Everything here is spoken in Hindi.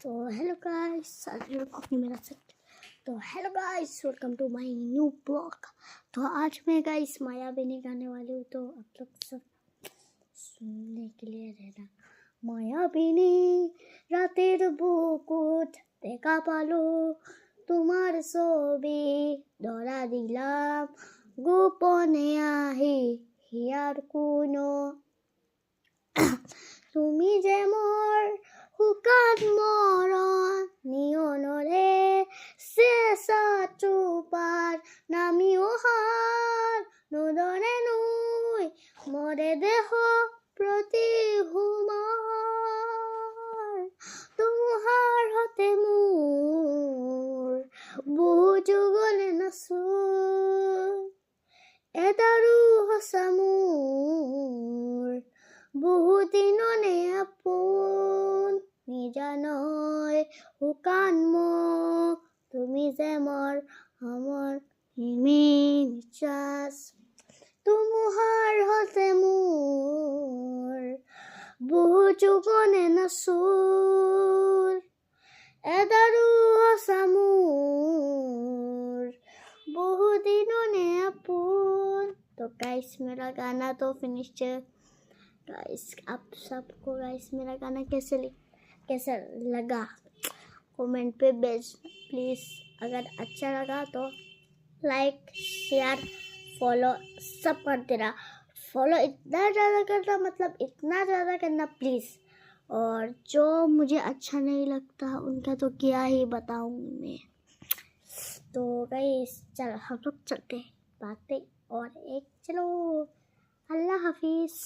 तो हेलो गाइस, आपने मेरा सेट। तो hello guys, welcome to my new blog. तो आज मैं गाइस मायाबिनी गाने वाली हूँ, तो आप लोग सब सुनने के लिए रहना। মায়াবিনী রাতের বুকুট দেখা পালো, তোমার ছবি ধরা দিলাম গোপনে আহি হিয়ার কোনো। তুমি যে মোৰ শুকান মৰণ নিয়নৰে চেঁচা চোপাৰ নামি অহাৰ নোদৰে নৈ মৰে দেহ প্ৰতি সুমাৰ তোমাৰ হতে মোৰ বহু যুগলে নাচো এটাৰো সঁচা মোৰ বহুদিননে আপোন নিজানৈ শুকান মুখ তুমি যে মোৰ সমর নিশ্বাস তোমার হতে মোৰ বহু যুগনে নাচুৰ এদাৰো সঁচা মোৰ বহুদিননে আপোন। तो गाइस मेरा गाना तो फिनिश है गाइस। आप सबको गाइस मेरा गाना कैसा लगा कमेंट पे भेजना प्लीज़। अगर अच्छा लगा तो लाइक शेयर फॉलो सब कर देना। फॉलो इतना ज़्यादा करना, मतलब इतना ज़्यादा करना प्लीज़। और जो मुझे अच्छा नहीं लगता उनका तो क्या ही बताऊँ मैं। तो गाइस चल हम लोग चलते हैं बातें और एक चलो अल्लाह हाफिज़।